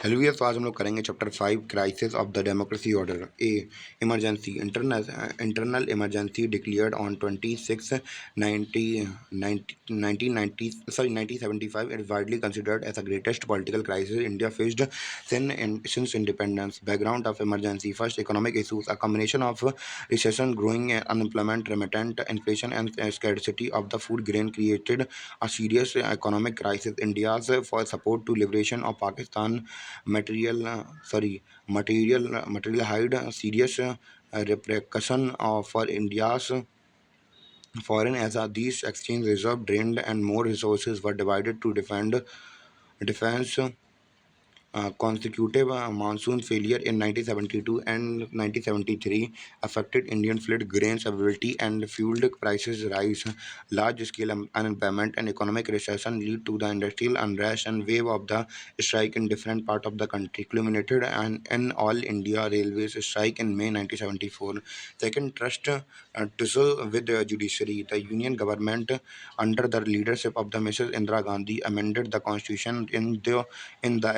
Hello yes, आज हम लोग करेंगे chapter 5 crisis of the democracy order. A emergency internal emergency declared on 26 90 1990 sorry 1975 is widely considered as the greatest political crisis India faced since independence. Background of emergency: first, economic issues, a combination of recession, growing unemployment, remittent inflation, and scarcity of the food grain created a serious economic crisis. India's for support to liberation of Pakistan material had serious repercussion for India's foreign as these exchange reserve drained and more resources were divided to defend defense. Consecutive monsoon failure in 1972 and 1973 affected Indian fleet grains availability and fueled prices rise. Large-scale unemployment and economic recession lead to the industrial unrest and wave of the strike in different parts of the country, culminated in all India Railways strike in May 1974. Second, trust tussle with the judiciary. The Union government, under the leadership of the Mrs. Indira Gandhi, amended the constitution in the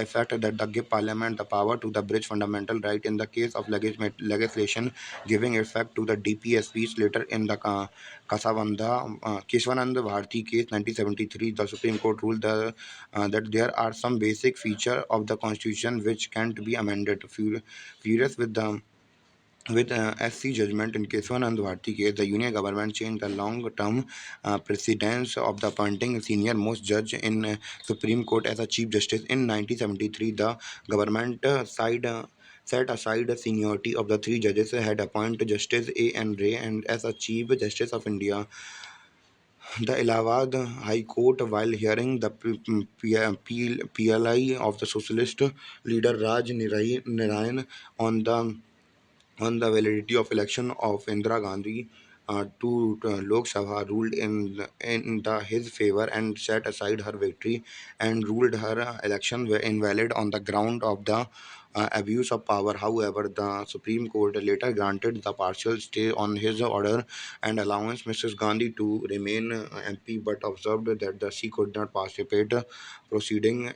effect that the give parliament the power to the bridge fundamental right in the case of legislation giving effect to the DPSPs. Later in the Keswanand Bharti case 1973, the Supreme Court ruled that there are some basic feature of the constitution which can't be amended. Furious with SC judgment in Keswanand Bharti case, the Union government changed the long-term precedence of the appointing senior most judge in Supreme Court as a Chief Justice. In 1973, the government set aside the seniority of the three judges had appointed Justice A. N. Ray and as a Chief Justice of India. The Allahabad High Court, while hearing the PLI of the socialist leader Raj Narayan on the validity of election of Indira Gandhi to Lok Sabha, ruled in his favor and set aside her victory and ruled her election were invalid on the ground of the abuse of power. However, the Supreme Court later granted the partial stay on his order and allowance Mrs. Gandhi to remain MP, but observed that she could not participate proceeding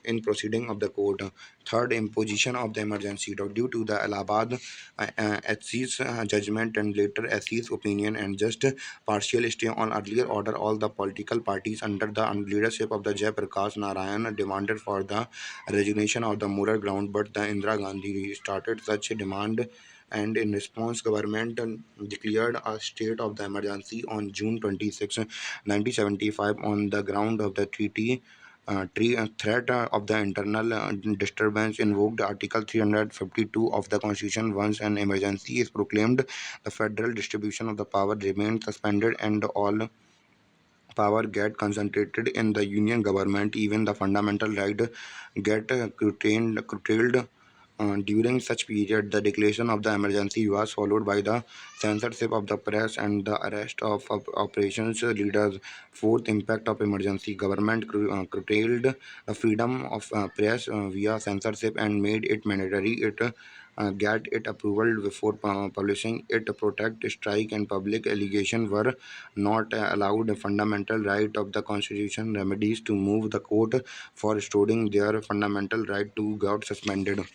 of the court. Third, imposition of the emergency due to the Allahabad SC's judgment and later SC's opinion and just partial stay on earlier order. All the political parties under the leadership of the Jai Prakash Narayan demanded for the resignation of the moral ground, but the Indira Gandhi started such a demand, and in response, government declared a state of the emergency on June 26, 1975, on the ground of the threat of the internal disturbance invoked Article 352 of the Constitution. Once an emergency is proclaimed, the federal distribution of the power remains suspended and all power get concentrated in the union government. Even the fundamental right get curtailed. During such period, the declaration of the emergency was followed by the censorship of the press and the arrest of operations leaders. Fourth, impact of emergency: government curtailed the freedom of press via censorship and made it mandatory. It get it approval before publishing it. Protect, strike, and public allegation were not allowed. A fundamental right of the constitution remedies to move the court for restoring their fundamental right to got suspended.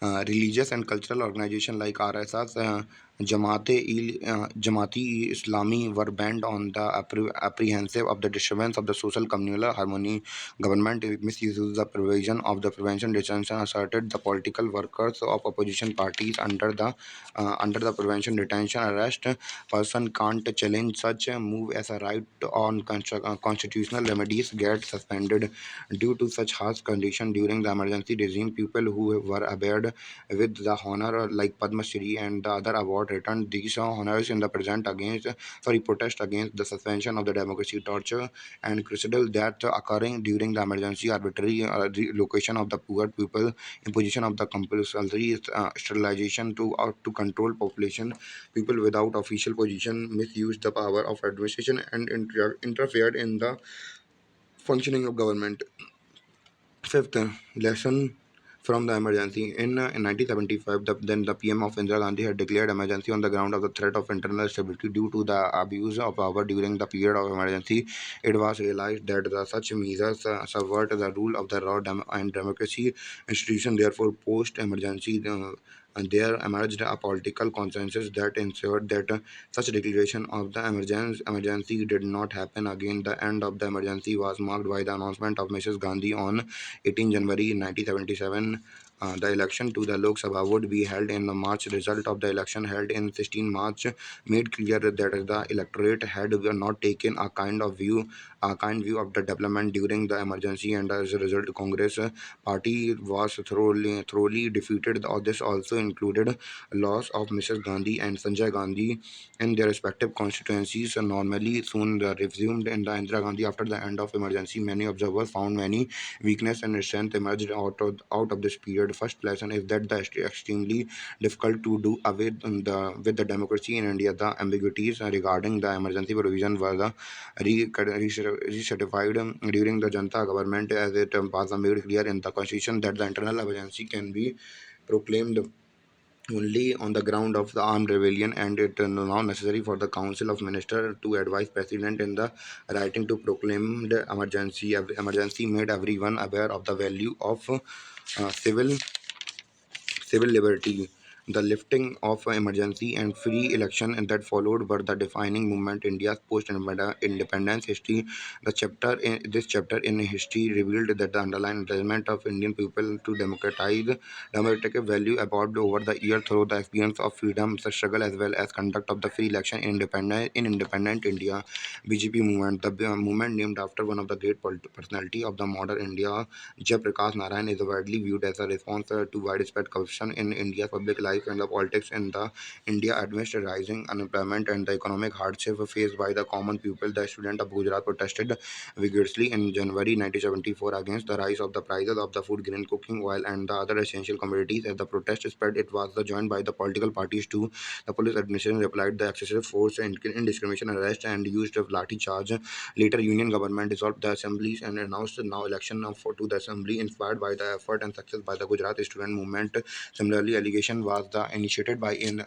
Religious and cultural organizations like RSS, Jamaati Islami were banned on the apprehensive of the disturbance of the social communal harmony. Government misuses the provision of the prevention detention, asserted the political workers of opposition parties under the prevention detention arrest. Person can't challenge such a move as a right on constitutional remedies get suspended due to such harsh condition during the emergency regime. People who were abetted with the honor like Padma Shri and the other award returned these honors in the protest against the suspension of the democracy. Torture and crucial death occurring during the emergency, arbitrary relocation of the poor people, imposition of the compulsory sterilization to control population. People without official position misused the power of administration and interfered in the functioning of government. Fifth lesson from the emergency. In 1975, then the PM of Indira Gandhi had declared emergency on the ground of the threat of internal stability due to the abuse of power during the period of emergency. It was realized that such measures subvert the rule of the law and democracy institution. Therefore, post-emergency, and there emerged a political consensus that ensured that such declaration of the emergency did not happen again. The end of the emergency was marked by the announcement of Mrs. Gandhi on 18 January 1977. The election to the Lok Sabha would be held in March. Result of the election held in 16 March made clear that the electorate had not taken a kind view of the development during the emergency, and as a result, Congress party was thoroughly defeated. This also included loss of Mrs. Gandhi and Sanjay Gandhi in their respective constituencies. Normally, soon resumed in the Indira Gandhi after the end of emergency. Many observers found many weakness and strength emerged out of this period. First lesson is that the extremely difficult to do away with the democracy in India. The ambiguities regarding the emergency provision were recertified during the Janta government, as it was made clear in the constitution that the internal emergency can be proclaimed only on the ground of the armed rebellion, and it now necessary for the council of ministers to advise president in the writing to proclaim the emergency made everyone aware of the value of civil liberty. The lifting of emergency and free election and that followed were the defining movement India's post-independence history. This chapter in history revealed that the underlying element of Indian people to democratic value evolved over the year through the experience of freedom, the struggle, as well as conduct of the free election in independent India. BJP movement, the movement named after one of the great personality of the modern India, Jayaprakash Narayan, is widely viewed as a response to widespread corruption in India's public life and the politics in the India amidst rising unemployment and the economic hardship faced by the common people. The student of Gujarat protested vigorously in January 1974 against the rise of the prices of the food, grain, cooking oil, and the other essential commodities. As the protest spread, it was joined by the political parties too. The police administration replied the excessive force and indiscrimination arrest and used of lathi charge. Later, Union government dissolved the assemblies and announced now election to the assembly, inspired by the effort and success by the Gujarat student movement. Similarly, allegation was the initiated by in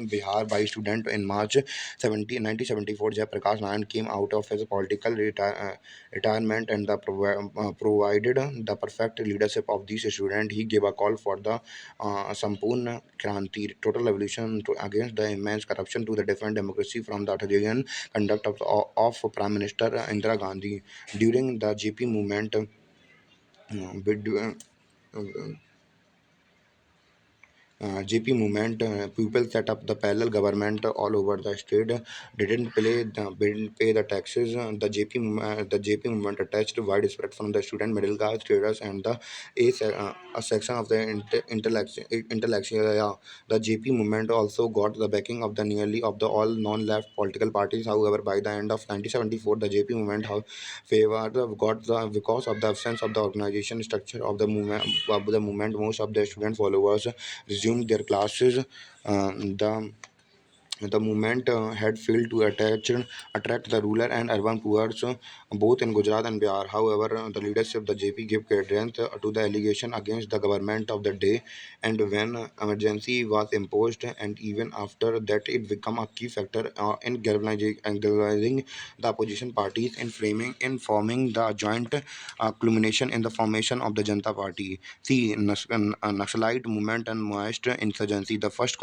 Bihar by student in March 1974. Jayaprakash Narayan came out of his political retirement and provided the perfect leadership of these students. He gave a call for the Sampurna Kranti, total revolution against the immense corruption to the defend democracy from the authoritarian conduct of Prime Minister Indira Gandhi. During the JP movement, bid, uh, GP movement, people set up the parallel government all over the state. Didn't pay the taxes. The JP movement attached widespread from the student, middle class, traders, and a section of the intellectual. Yeah. The JP movement also got the backing of the nearly of the all non-left political parties. However, by the end of 1974, the JP movement favored got the because of the absence of the organization structure of the movement. Most of the student followers resumed their classes. The movement had failed to attract the rural and urban poor, both in Gujarat and Bihar. However, the leadership of the JP gave credence to the allegation against the government of the day, and when emergency was imposed, and even after that, it became a key factor in galvanizing the opposition parties in forming the joint culmination in the formation of the Janata Party. See, Naxalite movement and Maoist insurgency. The first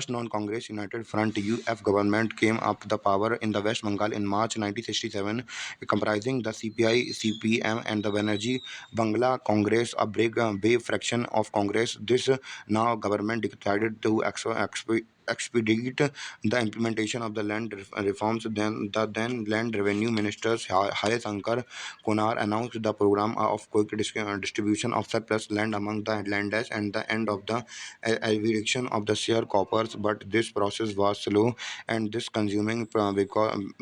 non-Congress United Front (UF) government came up the power in the West Bengal in March 1967, comprising the CPI, CPM, and the Banerjee Bangla Congress, a Bay fraction of Congress. This now government decided to expedite the implementation of the land reforms. Then the then land revenue ministers Hari Shankar Konar announced the program of quick distribution of surplus land among the landless and the end of the eviction of the sharecroppers. But this process was slow and this consuming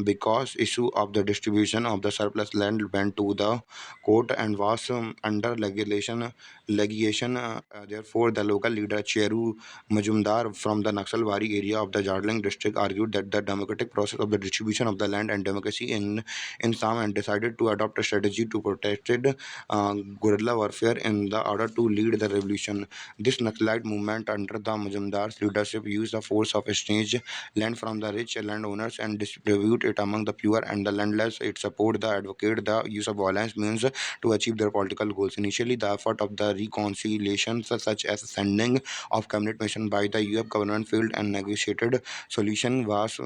because issue of the distribution of the surplus land went to the court and was under legislation. Therefore, the local leader Cheru Majumdar from the Naxal Bari area of the Darjeeling district, argued that the democratic process of the distribution of the land and democracy in Assam, and decided to adopt a strategy to protected guerrilla warfare in the order to lead the revolution. This Naxalite movement under the Majumdar's leadership used the force of exchange land from the rich landowners and distribute it among the poor and the landless. It support the advocate the use of violence means to achieve their political goals. Initially, the effort of the reconciliations, such as sending of cabinet mission by the UF government, failed, and negotiated solution was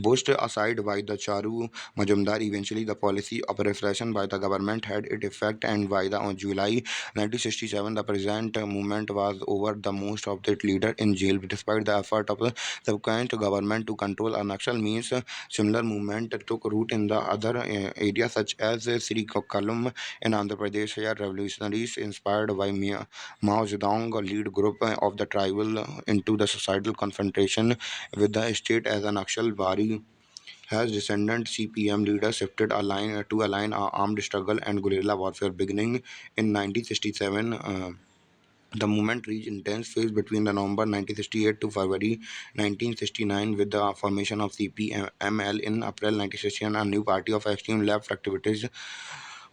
pushed aside by the Charu Majumdar. Eventually, the policy of repression by the government had its effect, and by the on July 1967, the present movement was over. The most of its leader in jail, despite the effort of the subsequent government to control a Naxal means. Similar movement took root in the other areas such as Sri Kalam in Andhra Pradesh, where revolutionaries inspired by Mao Zedong lead group of the tribal into the societal confrontation with the state as an Akshal Bari has descendant CPM leaders shifted to align armed struggle and guerrilla warfare beginning in 1967. The movement reached intense phase between the November 1968 to February 1969 with the formation of CPML in April 1969, a new party of extreme left activities.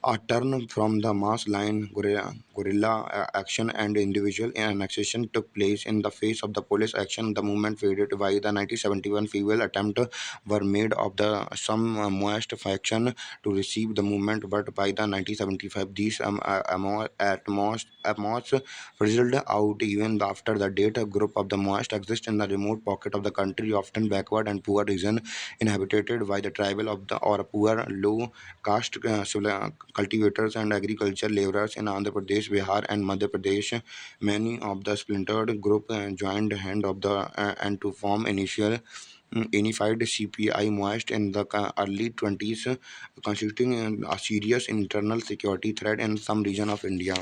A turn from the mass line guerrilla action and individual annexation took place in the face of the police action. The movement faded by the 1971 feeble attempt were made of the some Maoist faction to receive the movement, but by the 1975 these at most fizzled out. Even after the date, a group of the Maoist exist in the remote pocket of the country, often backward and poor region inhabited by the tribal of the or poor low caste cultivators and agriculture laborers in Andhra Pradesh, Bihar, and Madhya Pradesh. Many of the splintered group joined hand of the and to form unified CPI Moist in the early 20s, constituting a serious internal security threat in some region of India.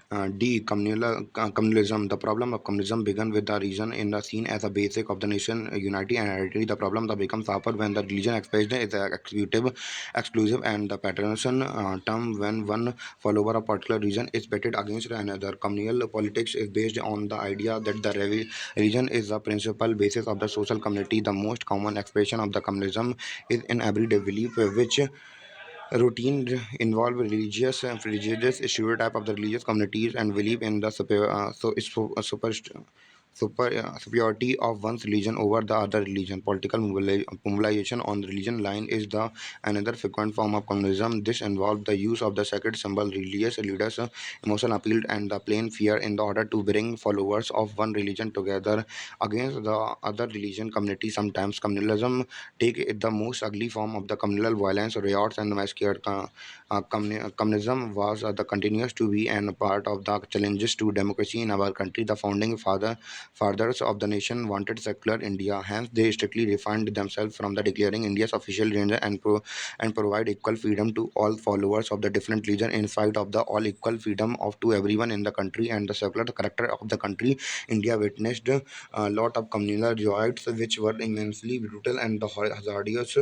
Communalism. The problem of communalism began with the region in the scene as a basic of the nation unity and identity. The problem that becomes sharper when the religion expressed is exclusive, and the patronation term when one follower of particular region is pitted against another. Communal politics is based on the idea that the religion is the principal basis of the social community. The most common expression of the communalism is in everyday belief, which routine involve religious stereotype of the religious communities and believe in the superiority of one's religion over the other religion. Political mobilization on the religion line is the another frequent form of communism. This involves the use of the sacred symbol, religious leaders, emotional appeal, and the plain fear in the order to bring followers of one religion together against the other religion community. Sometimes communalism take it the most ugly form of the communal violence, riots, and massacre. Communism was the continuous to be and part of the challenges to democracy in our country. The founding fathers of the nation wanted secular India. Hence, they strictly defined themselves from the declaring India's official religion and provide equal freedom to all followers of the different religion. In spite of the all equal freedom of to everyone in the country and the secular character of the country, India witnessed a lot of communal riots which were immensely brutal and the horrendous.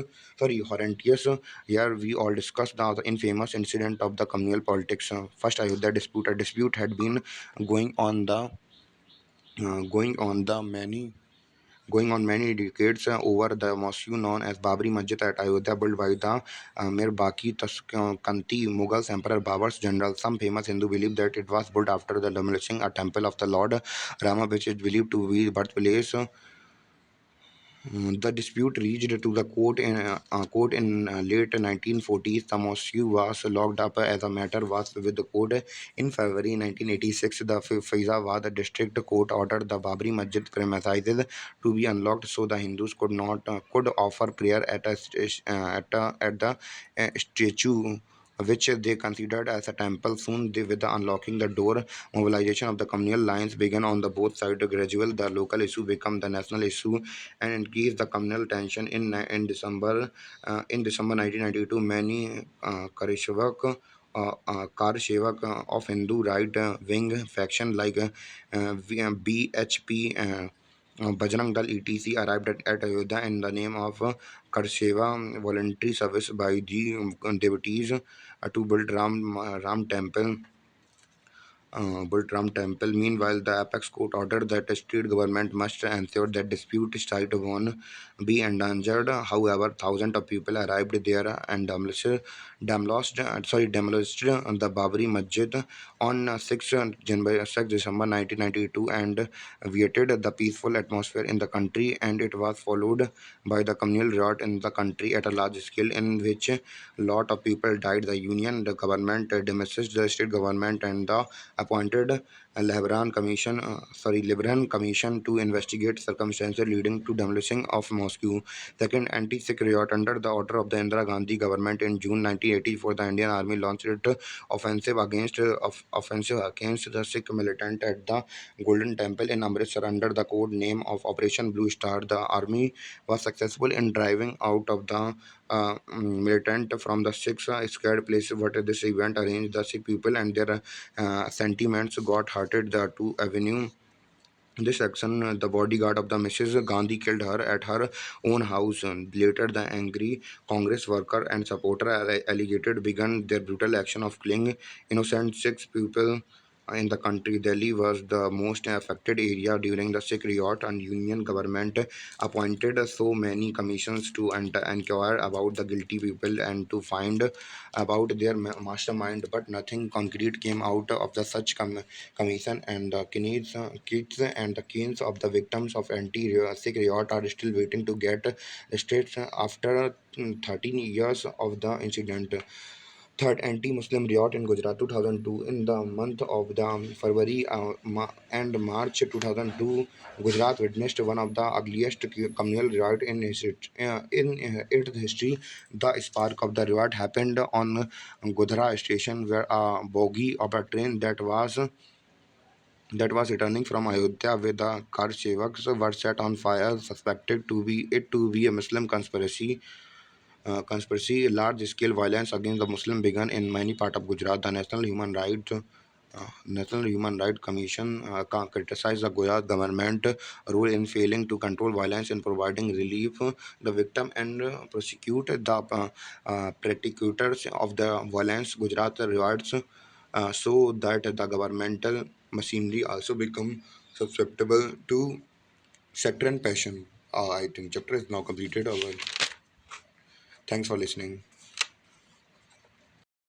Here we all discussed the infamous incident of the communal politics. First, Ayodhya dispute. A dispute had been going on the going on the many going on many decades over the mosque known as Babri Masjid at Ayodhya, built by the Mir Baki Tashkanti Mughals Emperor Babur's general. Some famous Hindu believe that it was built after the demolishing a temple of the Lord Rama, which is believed to be birthplace. The dispute reached to the court in late 1940s. The mosque was locked up as a matter was with the court. In February 1986, the Faizabad district court ordered the Babri Masjid premises to be unlocked so the Hindus could offer prayer at the statue which they considered as a temple. Soon, with the unlocking the door, mobilization of the communal lines began on the both sides. Gradual, the local issue became the national issue and increased the communal tension. In December 1992, many Karshevak of Hindu right wing faction like BHP. Bajrang Dal etc. arrived at Ayodhya in the name of Karsheva voluntary service by the devotees to build Ram temple Bultram Temple. Meanwhile, the apex court ordered that the state government must ensure that dispute site won't be endangered. However, thousands of people arrived there and demolished the Babri Masjid on 6 January, 6 December 1992 and created the peaceful atmosphere in the country, and it was followed by the communal riot in the country at a large scale in which a lot of people died. The union, the government dismissed the state government and the appointed Lebanon Commission to investigate circumstances leading to demolition of Moscow. Second, anti-Sikh riot under the order of the Indira Gandhi government in June 1984, the Indian Army launched its offensive against the Sikh militant at the Golden Temple in Amritsar under the code name of Operation Blue Star. The army was successful in driving out of the militant from the Sikh scared place. But this event arranged the Sikh people and their sentiments got hurted. The two avenue this action, the bodyguard of the Mrs. Gandhi killed her at her own house. Later, the angry Congress worker and supporter alleged began their brutal action of killing innocent six people in the country. Delhi was the most affected area during the Sikh riot, and Union government appointed so many commissions to inquire about the guilty people and to find about their mastermind. But nothing concrete came out of the such commission, and the kids and the kins of the victims of anti-Sikh riot are still waiting to get states after 13 years of the incident. Third, anti-Muslim riot in Gujarat 2002. In the month of the February and March 2002, Gujarat witnessed one of the ugliest communal riot in its history. The spark of the riot happened on Godhra station, where a bogie of a train that was returning from Ayodhya with the car sevaks were set on fire, suspected to be a Muslim conspiracy. Large-scale violence against the Muslim began in many parts of Gujarat. The National Human Rights Commission criticized the Gujarat government role in failing to control violence and providing relief the victim and prosecute the perpetrators of the violence. Gujarat riots so that the governmental machinery also become susceptible to sector and passion. I think chapter is now completed. Thanks for listening.